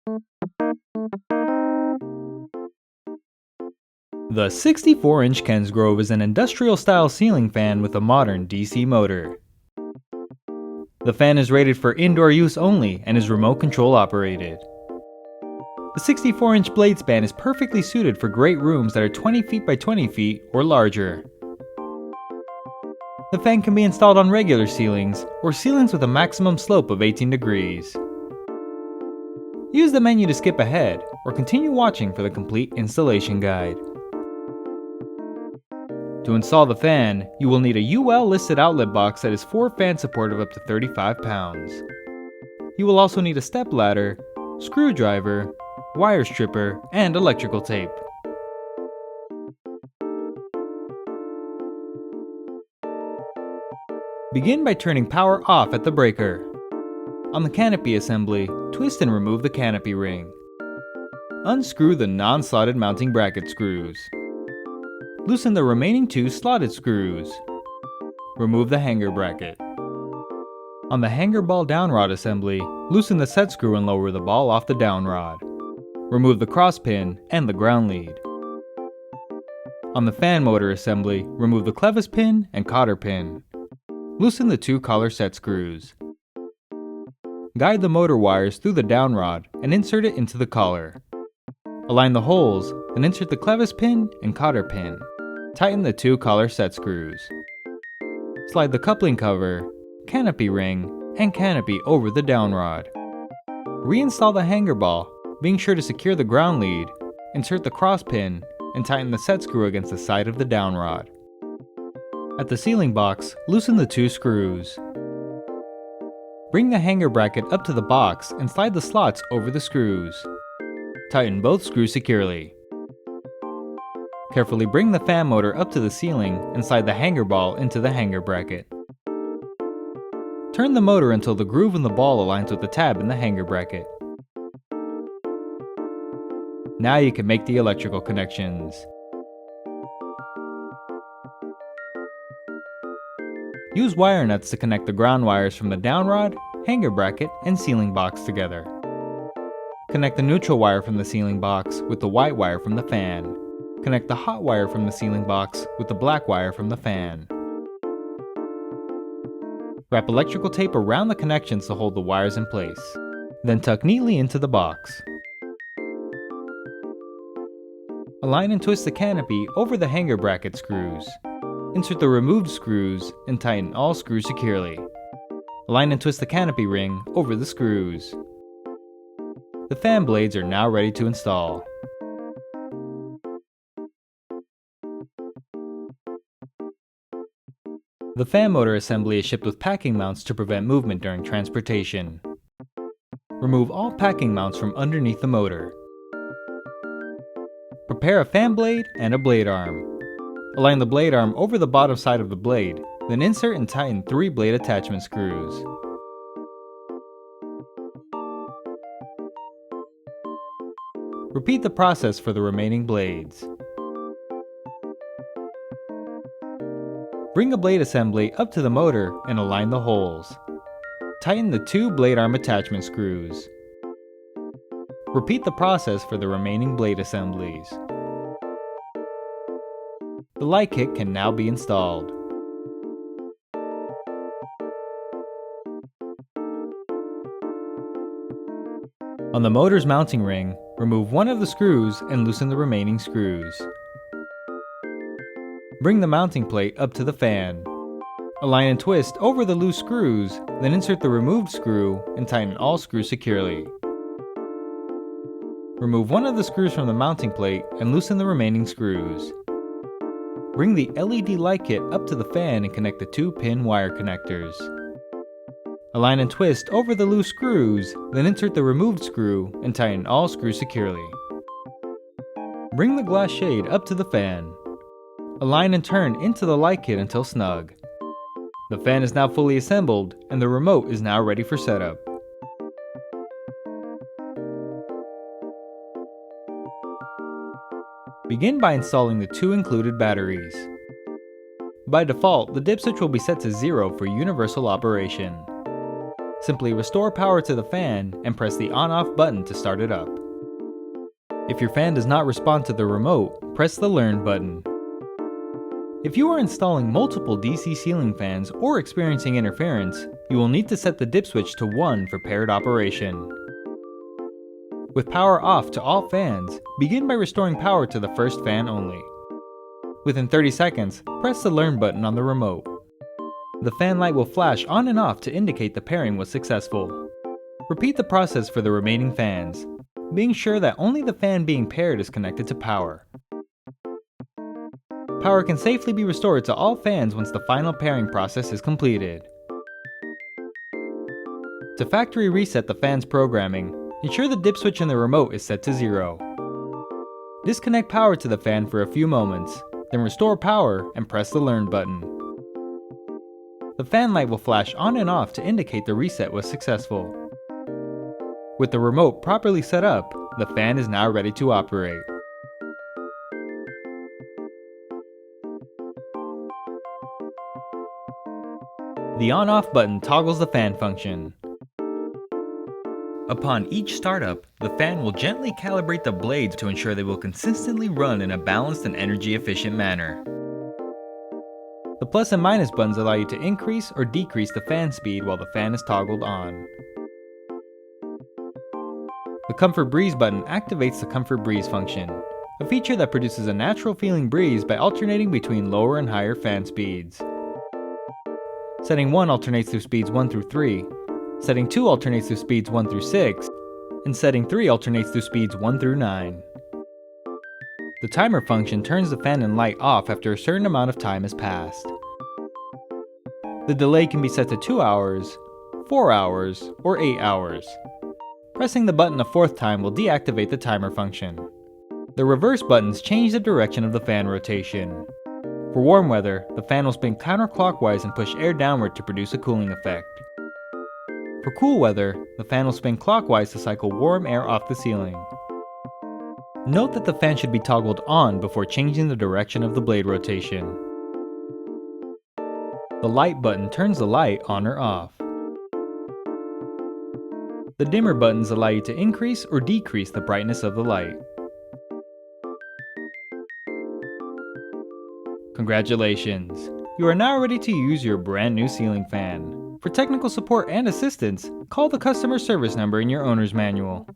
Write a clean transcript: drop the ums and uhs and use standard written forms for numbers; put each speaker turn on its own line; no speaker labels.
The 64-inch Kensgrove is an industrial-style ceiling fan with a modern DC motor. The fan is rated for indoor use only and is remote control operated. The 64-inch blade span is perfectly suited for great rooms that are 20 feet by 20 feet or larger. The fan can be installed on regular ceilings or ceilings with a maximum slope of 18 degrees. Use the menu to skip ahead or continue watching for the complete installation guide. To install the fan, you will need a UL listed outlet box that is 4 fan support of up to 35 pounds. You will also need a step ladder, screwdriver, wire stripper, and electrical tape. Begin by turning power off at the breaker. On the canopy assembly, twist and remove the canopy ring. Unscrew the non-slotted mounting bracket screws. Loosen the remaining 2 slotted screws. Remove the hanger bracket. On the hanger ball down rod assembly, loosen the set screw and lower the ball off the down rod. Remove the cross pin and the ground lead. On the fan motor assembly, remove the clevis pin and cotter pin. Loosen the 2 collar set screws. Guide the motor wires through the down rod and insert it into the collar. Align the holes and insert the clevis pin and cotter pin. Tighten the 2 collar set screws. Slide the coupling cover, canopy ring, and canopy over the down rod. Reinstall the hanger ball, being sure to secure the ground lead, insert the cross pin, and tighten the set screw against the side of the down rod. At the ceiling box, loosen the 2 screws. Bring the hanger bracket up to the box and slide the slots over the screws. Tighten both screws securely. Carefully bring the fan motor up to the ceiling and slide the hanger ball into the hanger bracket. Turn the motor until the groove in the ball aligns with the tab in the hanger bracket. Now you can make the electrical connections. Use wire nuts to connect the ground wires from the down rod, hanger bracket, and ceiling box together. Connect the neutral wire from the ceiling box with the white wire from the fan. Connect the hot wire from the ceiling box with the black wire from the fan. Wrap electrical tape around the connections to hold the wires in place. Then tuck neatly into the box. Align and twist the canopy over the hanger bracket screws. Insert the removed screws and tighten all screws securely. Align and twist the canopy ring over the screws. The fan blades are now ready to install. The fan motor assembly is shipped with packing mounts to prevent movement during transportation. Remove all packing mounts from underneath the motor. Prepare a fan blade and a blade arm. Align the blade arm over the bottom side of the blade, then insert and tighten 3 blade attachment screws. Repeat the process for the remaining blades. Bring the blade assembly up to the motor and align the holes. Tighten the 2 blade arm attachment screws. Repeat the process for the remaining blade assemblies. The light kit can now be installed. On the motor's mounting ring, remove one of the screws and loosen the remaining screws. Bring the mounting plate up to the fan. Align and twist over the loose screws, then insert the removed screw and tighten all screws securely. Remove one of the screws from the mounting plate and loosen the remaining screws. Bring the LED light kit up to the fan and connect the 2-pin wire connectors. Align and twist over the loose screws, then insert the removed screw and tighten all screws securely. Bring the glass shade up to the fan. Align and turn into the light kit until snug. The fan is now fully assembled and the remote is now ready for setup. Begin by installing the 2 included batteries. By default, the dip switch will be set to 0 for universal operation. Simply restore power to the fan and press the on-off button to start it up. If your fan does not respond to the remote, press the Learn button. If you are installing multiple DC ceiling fans or experiencing interference, you will need to set the dip switch to 1 for paired operation. With power off to all fans, begin by restoring power to the first fan only. Within 30 seconds, press the Learn button on the remote. The fan light will flash on and off to indicate the pairing was successful. Repeat the process for the remaining fans, being sure that only the fan being paired is connected to power. Power can safely be restored to all fans once the final pairing process is completed. To factory reset the fan's programming, ensure the dip switch in the remote is set to 0. Disconnect power to the fan for a few moments, then restore power and press the Learn button. The fan light will flash on and off to indicate the reset was successful. With the remote properly set up, the fan is now ready to operate. The on-off button toggles the fan function. Upon each startup, the fan will gently calibrate the blades to ensure they will consistently run in a balanced and energy-efficient manner. The plus and minus buttons allow you to increase or decrease the fan speed while the fan is toggled on. The Comfort Breeze button activates the Comfort Breeze function, a feature that produces a natural feeling breeze by alternating between lower and higher fan speeds. Setting 1 alternates through speeds 1 through 3, setting 2 alternates through speeds 1 through 6, and setting 3 alternates through speeds 1 through 9. The timer function turns the fan and light off after a certain amount of time has passed. The delay can be set to 2 hours, 4 hours, or 8 hours. Pressing the button a 4th time will deactivate the timer function. The reverse buttons change the direction of the fan rotation. For warm weather, the fan will spin counterclockwise and push air downward to produce a cooling effect. For cool weather, the fan will spin clockwise to cycle warm air off the ceiling. Note that the fan should be toggled on before changing the direction of the blade rotation. The light button turns the light on or off. The dimmer buttons allow you to increase or decrease the brightness of the light. Congratulations! You are now ready to use your brand new ceiling fan. For technical support and assistance, call the customer service number in your owner's manual.